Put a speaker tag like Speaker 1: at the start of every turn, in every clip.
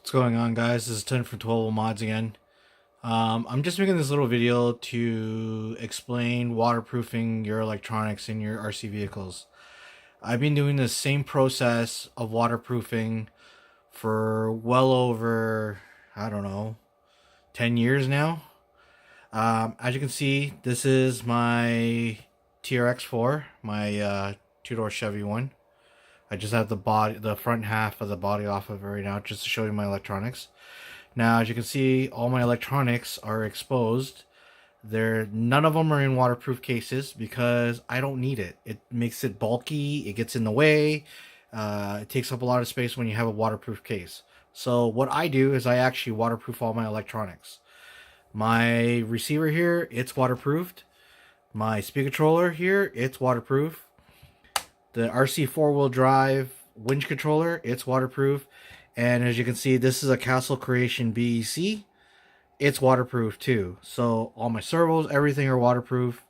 Speaker 1: What's going on, guys? This is 10 from 12 Mods again. I'm just making this little video to explain waterproofing your electronics in your RC vehicles. I've been doing the same process of waterproofing for well over, I don't know, 10 years now. As you can see, this is my TRX4, my two-door Chevy one. I just have the front half of the body off of it right now, just to show you my electronics. Now, as you can see, all my electronics are exposed. None of them are in waterproof cases because I don't need it. It makes it bulky. It gets in the way. It takes up a lot of space when you have a waterproof case. So what I do is I actually waterproof all my electronics. My receiver here, it's waterproofed. My speaker controller here, it's waterproof. The RC four-wheel drive winch controller, it's waterproof. And as you can see, this is a Castle Creation BEC. It's waterproof too. So all my servos, everything are waterproof.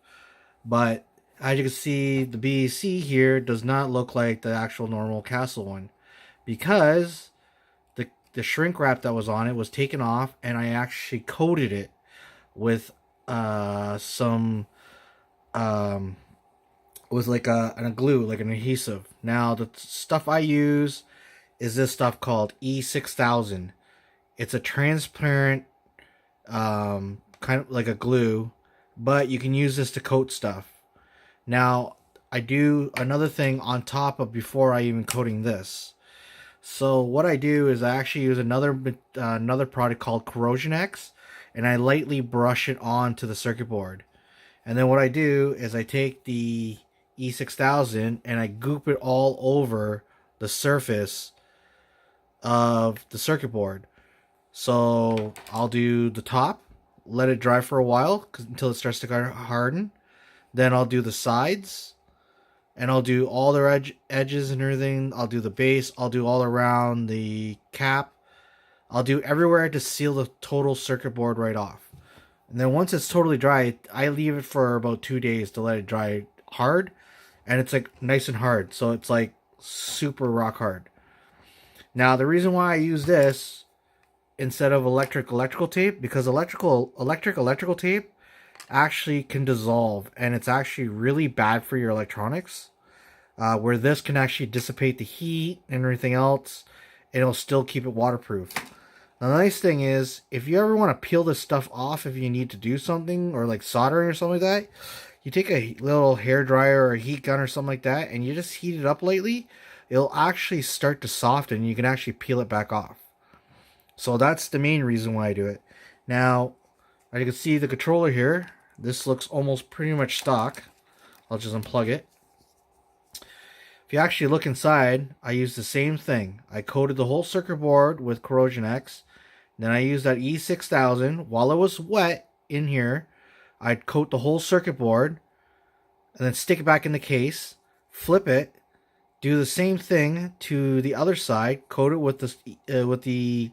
Speaker 1: But as you can see, the BEC here does not look like the actual normal Castle one, because the shrink wrap that was on it was taken off, and I actually coated it with some was like a glue, like an adhesive. Now the stuff I use is this stuff called E6000. It's a transparent kind of like a glue, but you can use this to coat stuff. Now I do another thing on top of before I even coating this. So what I do is I actually use another product called Corrosion X, and I lightly brush it onto the circuit board. And then what I do is I take the E6000 and I goop it all over the surface of the circuit board. So I'll do the top, let it dry for a while until it starts to harden. Then I'll do the sides, and I'll do all the edges and everything. I'll do the base. I'll do all around the cap. I'll do everywhere to seal the total circuit board right off. And then once it's totally dry, I leave it for about 2 days to let it dry hard. And it's like nice and hard. So it's like super rock hard. Now the reason why I use this instead of electrical tape, because electrical tape actually can dissolve, and it's actually really bad for your electronics. Where this can actually dissipate the heat and everything else, and it'll still keep it waterproof. Now, the nice thing is, if you ever want to peel this stuff off, if you need to do something, or like soldering or something like that, you take a little hair dryer or a heat gun or something like that, and you just heat it up lightly, it'll actually start to soften, and you can actually peel it back off. So that's the main reason why I do it. Now, as you can see the controller here, this looks almost pretty much stock. I'll just unplug it. If you actually look inside, I use the same thing. I coated the whole circuit board with Corrosion X. Then I used that E6000. While it was wet in here, I'd coat the whole circuit board and then stick it back in the case, flip it, do the same thing to the other side, coat it with the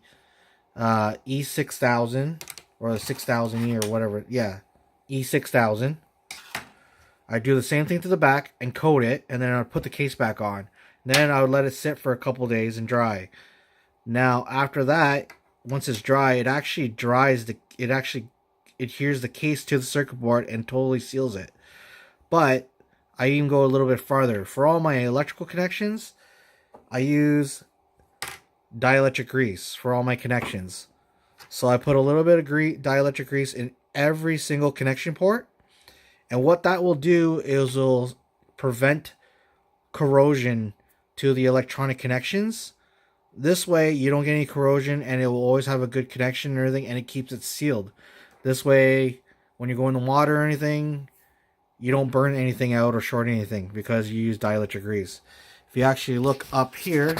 Speaker 1: E6000 or the 6000E or whatever. Yeah, E6000. I do the same thing to the back and coat it, and then I put the case back on. Then I would let it sit for a couple days and dry. Now after that, once it's dry, it actually adheres the case to the circuit board and totally seals it. But I even go a little bit farther. For all my electrical connections, I use dielectric grease for all my connections. So I put a little bit of dielectric grease in every single connection port. And what that will do is it'll prevent corrosion to the electronic connections. This way you don't get any corrosion, and it will always have a good connection and everything, and it keeps it sealed. This way, when you go in the water or anything, you don't burn anything out or short anything because you use dielectric grease. If you actually look up here,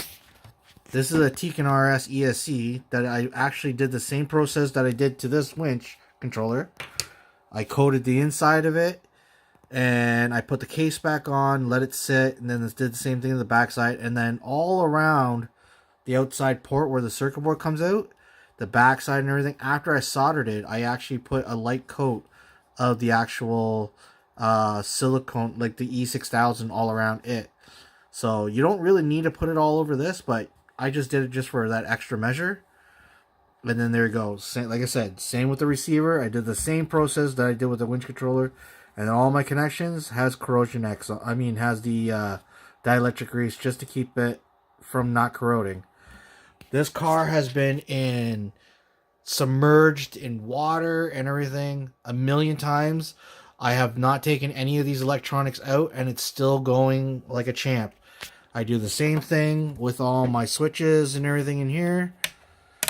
Speaker 1: this is a Tekin RS ESC that I actually did the same process that I did to this winch controller. I coated the inside of it, and I put the case back on, let it sit, and then did the same thing to the backside, and then all around the outside port where the circuit board comes out, the backside and everything, after I soldered it, I actually put a light coat of the actual silicone, like the E6000, all around it. So you don't really need to put it all over this, but I just did it just for that extra measure. And then there you go. Same, like I said, same with the receiver. I did the same process that I did with the winch controller. And all my connections has corrosion X. I mean, has the dielectric grease just to keep it from not corroding. This car has been submerged in water and everything a million times. I have not taken any of these electronics out, and it's still going like a champ. I do the same thing with all my switches and everything in here,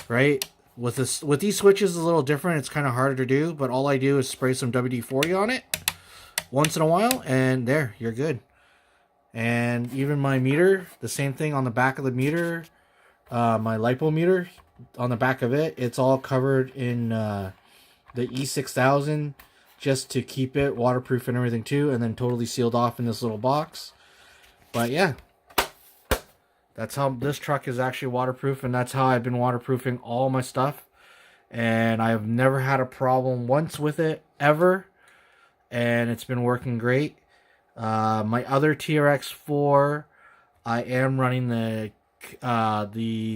Speaker 1: right? With these switches, it's a little different. It's kind of harder to do, but all I do is spray some WD-40 on it once in a while, and there, you're good. And even my meter, the same thing on the back of the meter, my LiPo meter, on the back of it, it's all covered in the E6000 just to keep it waterproof and everything too, and then totally sealed off in this little box. But yeah, that's how this truck is actually waterproof, and that's how I've been waterproofing all my stuff. And I've never had a problem once with it, ever. And it's been working great. My other TRX4, I am running the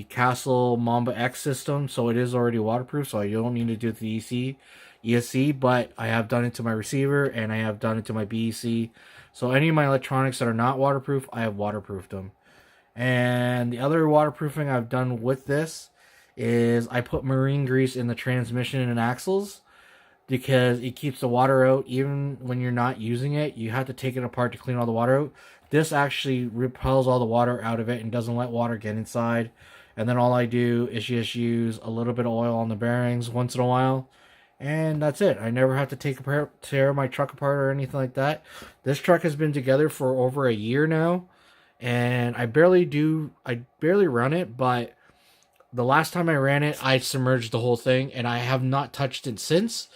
Speaker 1: Castle Mamba X system, so it is already waterproof, so I don't need to do the ESC, but I have done it to my receiver, and I have done it to my BEC. So any of my electronics that are not waterproof, I have waterproofed them. And the other waterproofing I've done with this is I put marine grease in the transmission and axles, because it keeps the water out even when you're not using it. You have to take it apart to clean all the water out. This actually repels all the water out of it and doesn't let water get inside. And then all I do is just use a little bit of oil on the bearings once in a while. And that's it. I never have to tear my truck apart or anything like that. This truck has been together for over a year now. And I barely run it, but the last time I ran it, I submerged the whole thing, and I have not touched it since.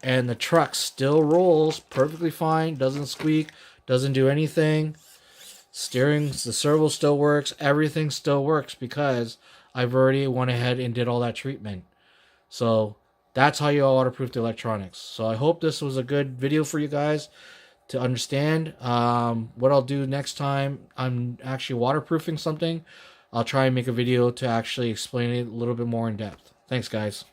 Speaker 1: And the truck still rolls perfectly fine, doesn't squeak, doesn't do anything. The servo still works, everything still works, because I've already went ahead and did all that treatment. So that's how you waterproof the electronics. So I hope this was a good video for you guys to understand. What I'll do next time, I'm actually waterproofing something. I'll try and make a video to actually explain it a little bit more in depth. Thanks, guys.